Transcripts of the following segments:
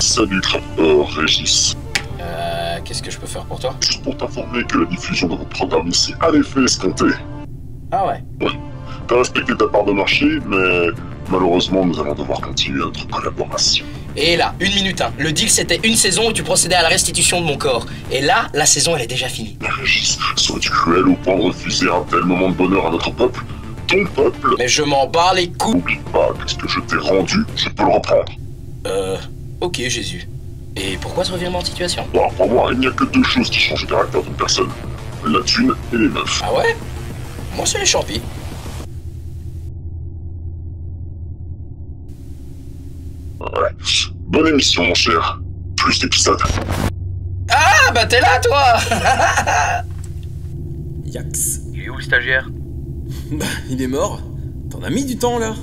Salut, Régis. Qu'est-ce que je peux faire pour toi? Juste pour t'informer que la diffusion de votre programme ici a l'effet escompté. Ah ouais? Ouais. T'as respecté ta part de marché, mais malheureusement, nous allons devoir continuer notre collaboration. Et là, 1 minute 1. Le deal, c'était une saison où tu procédais à la restitution de mon corps. Et là, la saison, elle est déjà finie. Mais Régis, serais-tu cruel au point de refuser un tel moment de bonheur à notre peuple? Ton peuple? Mais je m'en bats les couilles. N'oublie pas que ce que je t'ai rendu, je peux le reprendre. Ok, Jésus. Et pourquoi ce revirement de situation? Alors pour moi, il n'y a que 2 choses qui changent le caractère d'une personne. La thune et les meufs. Ah ouais? Moi, c'est les champis. Ouais. Bonne émission, mon cher. Plus d'épisodes. Ah, bah t'es là, toi. Yax. Il est où le stagiaire? Bah, il est mort. T'en as mis du temps, là.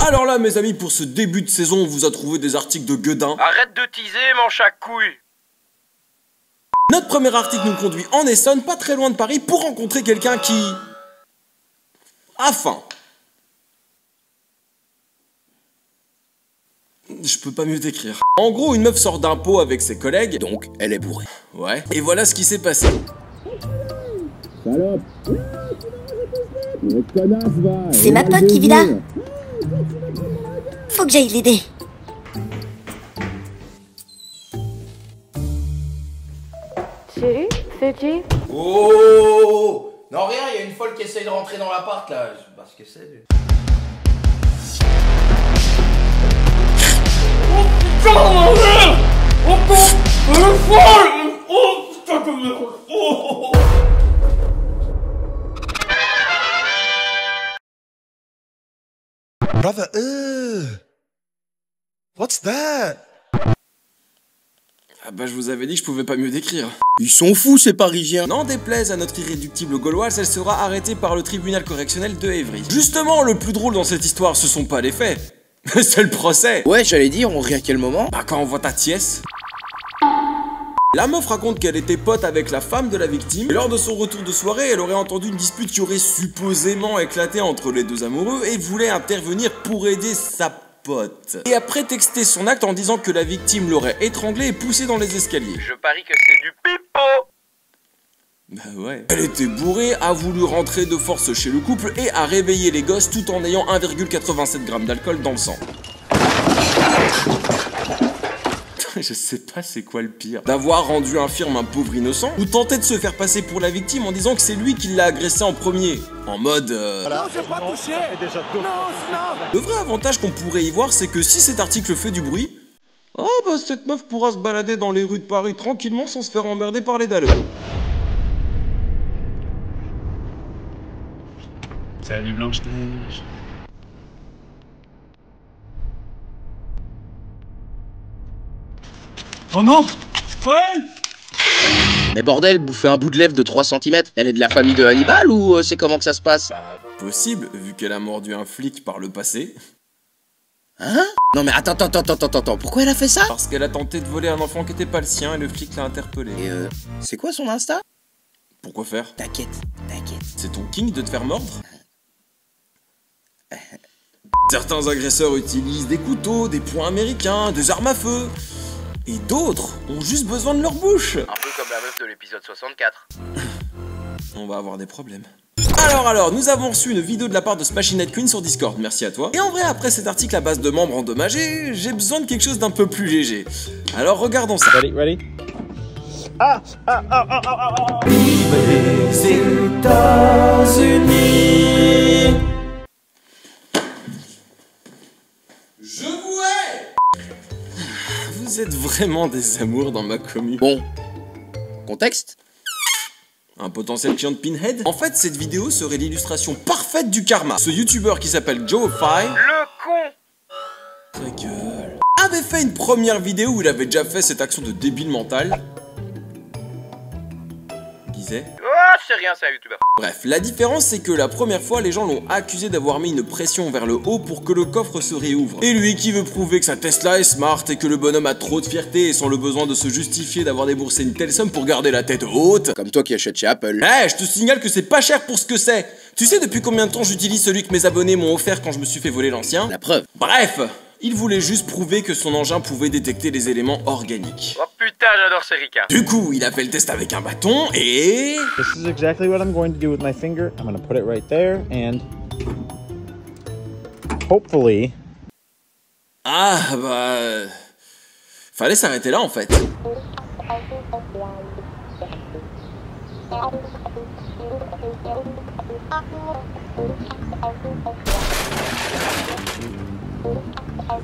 Alors là, mes amis, pour ce début de saison, on vous a trouvé des articles de gueudin. Arrête de teaser, mange à couille. Notre premier article nous conduit en Essonne, pas très loin de Paris, pour rencontrer quelqu'un qui... a faim. Je peux pas mieux décrire. En gros, une meuf sort d'un pot avec ses collègues, donc elle est bourrée. Ouais. Et voilà ce qui s'est passé. C'est ma pote qui vit là. Faut que j'aille l'aider. Chérie, c'est qui? Oh! Non, rien, il y a une folle qui essaye de rentrer dans l'appart, là. Je sais pas ce que c'est. Oh putain, ma mère! Oh putain, elle est folle! Oh putain de merde! Oh! Brother, what's that? Ah bah je vous avais dit que je pouvais pas mieux décrire. Ils sont fous ces Parisiens. N'en déplaise à notre irréductible gauloise, elle sera arrêtée par le tribunal correctionnel de Évry. Justement, le plus drôle dans cette histoire, ce sont pas les faits. C'est le procès. Ouais, j'allais dire, on rit à quel moment? Bah quand on voit ta tiesse. La meuf raconte qu'elle était pote avec la femme de la victime, et lors de son retour de soirée, elle aurait entendu une dispute qui aurait supposément éclaté entre les deux amoureux et voulait intervenir pour aider sa pote. Et a prétexté son acte en disant que la victime l'aurait étranglé et poussé dans les escaliers. Je parie que c'est du pipeau. Bah ouais. Elle était bourrée, a voulu rentrer de force chez le couple et a réveillé les gosses tout en ayant 1,87 g d'alcool dans le sang. Je sais pas c'est quoi le pire. D'avoir rendu infirme un pauvre innocent ou tenter de se faire passer pour la victime en disant que c'est lui qui l'a agressé en premier. En mode Non, j'ai pas touché. Le vrai avantage qu'on pourrait y voir, c'est que si cet article fait du bruit, oh bah cette meuf pourra se balader dans les rues de Paris tranquillement sans se faire emmerder par les dalleux. Salut Blanche-Neige. Oh non! Ouais! Mais bordel, bouffer un bout de lèvre de 3 cm, elle est de la famille de Hannibal ou c'est comment que ça se passe? Bah, possible, vu qu'elle a mordu un flic par le passé. Hein? Non mais attends, pourquoi elle a fait ça? Parce qu'elle a tenté de voler un enfant qui était pas le sien et le flic l'a interpellé. Et c'est quoi son Insta? Pourquoi faire? T'inquiète. C'est ton king de te faire mordre? Certains agresseurs utilisent des couteaux, des poings américains, des armes à feu. Et d'autres ont juste besoin de leur bouche. Un peu comme la meuf de l'épisode 64. On va avoir des problèmes. Alors, nous avons reçu une vidéo de la part de Smashinette Queen sur Discord, merci à toi. Et en vrai, après cet article à base de membres endommagés, j'ai besoin de quelque chose d'un peu plus léger. Alors regardons ça. Ready? Vive les États-Unis. Je vous hais. Vous êtes vraiment des amours dans ma commune. Bon. Contexte? Un potentiel client de Pinhead? En fait, cette vidéo serait l'illustration parfaite du karma. Ce youtubeur qui s'appelle Joe Fry, Le con! ta gueule, avait fait une première vidéo où il avait déjà fait cette action de débile mental. Disait Oh, sais rien, c'est un youtubeur. Bref, la différence c'est que la première fois, les gens l'ont accusé d'avoir mis une pression vers le haut pour que le coffre se réouvre. Et lui qui veut prouver que sa Tesla est smart et que le bonhomme a trop de fierté et sans le besoin de se justifier d'avoir déboursé une telle somme pour garder la tête haute. Comme toi qui achètes chez Apple. Eh, je te signale que c'est pas cher pour ce que c'est. Tu sais depuis combien de temps j'utilise celui que mes abonnés m'ont offert quand je me suis fait voler l'ancien? La preuve. Bref, il voulait juste prouver que son engin pouvait détecter les éléments organiques. Oh putain, j'adore ces ricains. Du coup, il a fait le test avec un bâton et... This is exactly what I'm going to do with my finger. I'm going to put it right there and hopefully... Ah, bah... Fallait s'arrêter là en fait.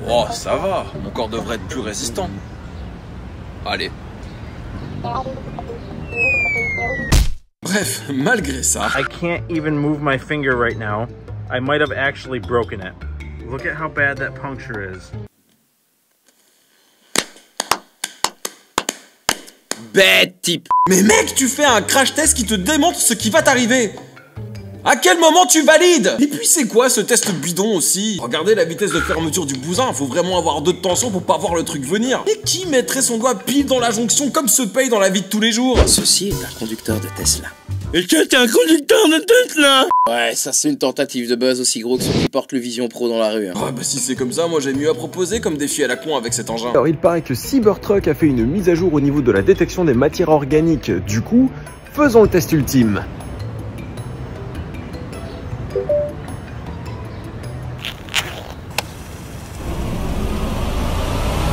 Oh, ça va, mon corps devrait être plus résistant. Allez. Bref, malgré ça... I can't even move my finger right now. I might have actually broken it. Look at how bad that puncture is. Bête type. Mais mec, tu fais un crash test qui te démontre ce qui va t'arriver. À quel moment tu valides? Et puis c'est quoi ce test bidon aussi? Regardez la vitesse de fermeture du bousin, faut vraiment avoir 2 de tension pour pas voir le truc venir. Et qui mettrait son doigt pile dans la jonction comme se paye dans la vie de tous les jours? Ceci est un conducteur de Tesla. Et que t'es un conducteur de Tesla? Ouais, ça c'est une tentative de buzz aussi gros que ceux qui portent le Vision Pro dans la rue. Hein. Ah bah si c'est comme ça, moi j'ai mieux à proposer comme défi à la con avec cet engin. Alors il paraît que Cybertruck a fait une mise à jour au niveau de la détection des matières organiques. Du coup, faisons le test ultime.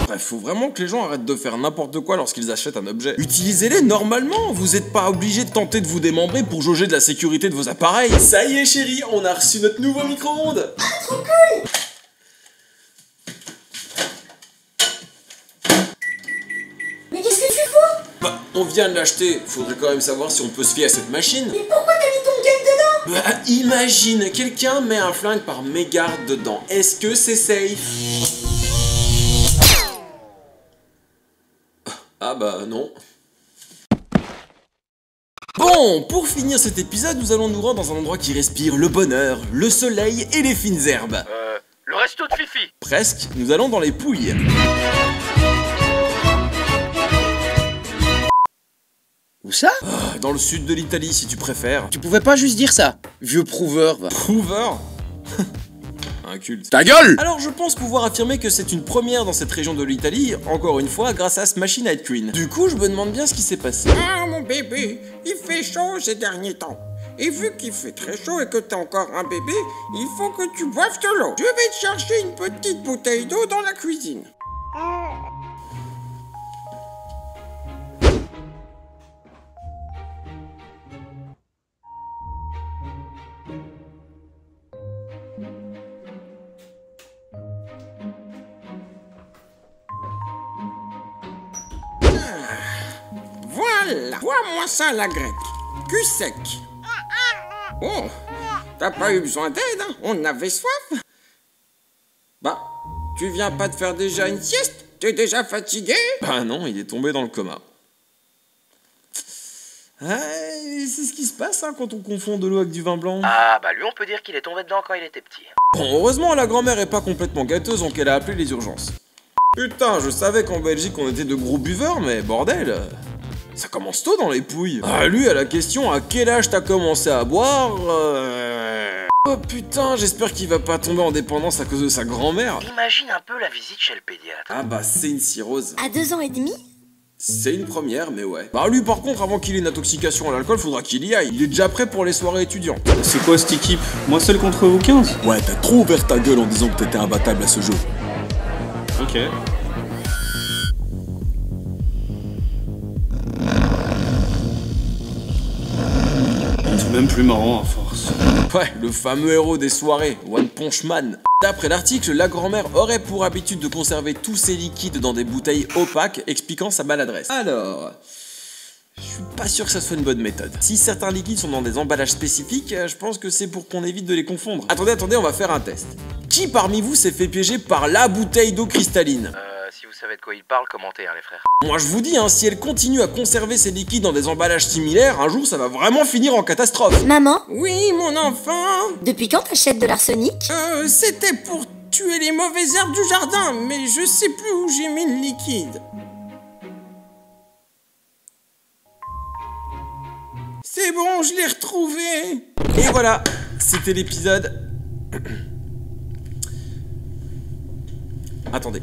Bref, faut vraiment que les gens arrêtent de faire n'importe quoi lorsqu'ils achètent un objet. Utilisez-les normalement, vous êtes pas obligé de tenter de vous démembrer pour jauger de la sécurité de vos appareils. Ça y est chérie, on a reçu notre nouveau micro-ondes. Ah, trop cool! Mais qu'est-ce que tu fous? Bah, on vient de l'acheter, faudrait quand même savoir si on peut se fier à cette machine. Mais pourquoi t'as mis ton gun dedans? Bah, imagine, quelqu'un met un flingue par mégarde dedans. Est-ce que c'est safe? Ah bah non. Bon, pour finir cet épisode, nous allons nous rendre dans un endroit qui respire le bonheur, le soleil et les fines herbes. Le resto de Fifi. Presque, nous allons dans les Pouilles. Où ça? Dans le sud de l'Italie si tu préfères. Tu pouvais pas juste dire ça, vieux prouveur va. Prouveur? Un culte. Ta gueule! Alors je pense pouvoir affirmer que c'est une première dans cette région de l'Italie, encore une fois grâce à ce machine à être queen. Du coup je me demande bien ce qui s'est passé. Ah mon bébé, il fait chaud ces derniers temps. Et vu qu'il fait très chaud et que t'es encore un bébé, il faut que tu boives de l'eau. Je vais te chercher une petite bouteille d'eau dans la cuisine. Voilà, vois-moi ça la grecque. Cul sec. Oh, t'as pas eu besoin d'aide, hein? On avait soif. Bah, tu viens pas de faire déjà une sieste? T'es déjà fatigué? Bah non, il est tombé dans le coma. C'est ce qui se passe hein, quand on confond de l'eau avec du vin blanc. Ah bah lui on peut dire qu'il est tombé dedans quand il était petit. Bon, heureusement la grand-mère est pas complètement gâteuse donc elle a appelé les urgences. Putain, je savais qu'en Belgique on était de gros buveurs, mais bordel, ça commence tôt dans les Pouilles. Ah, lui, à la question, à quel âge t'as commencé à boire Oh putain, j'espère qu'il va pas tomber en dépendance à cause de sa grand-mère. Imagine un peu la visite chez le pédiatre. Ah bah, c'est une cirrhose. À 2 ans et demi? C'est une première, mais ouais. Bah lui, par contre, avant qu'il ait une intoxication à l'alcool, faudra qu'il y aille. Il est déjà prêt pour les soirées étudiantes. C'est quoi cette équipe? Moi seul contre vous 15? Ouais, t'as trop ouvert ta gueule en disant que t'étais imbattable à ce jeu. Ok. C'est même plus marrant à force. Ouais, le fameux héros des soirées, One Punch Man. D'après l'article, la grand-mère aurait pour habitude de conserver tous ses liquides dans des bouteilles opaques, expliquant sa maladresse. Alors, je suis pas sûr que ça soit une bonne méthode. Si certains liquides sont dans des emballages spécifiques, je pense que c'est pour qu'on évite de les confondre. Attendez, on va faire un test. Qui parmi vous s'est fait piéger par la bouteille d'eau cristalline? Si vous savez de quoi il parle, commentez, hein, les frères. Moi je vous dis, hein, si elle continue à conserver ses liquides dans des emballages similaires, un jour ça va vraiment finir en catastrophe. Maman, Oui, mon enfant. depuis quand t'achètes de l'arsenic? C'était pour tuer les mauvaises herbes du jardin, mais je sais plus où j'ai mis le liquide. C'est bon, je l'ai retrouvé. Et voilà, c'était l'épisode... Attendez.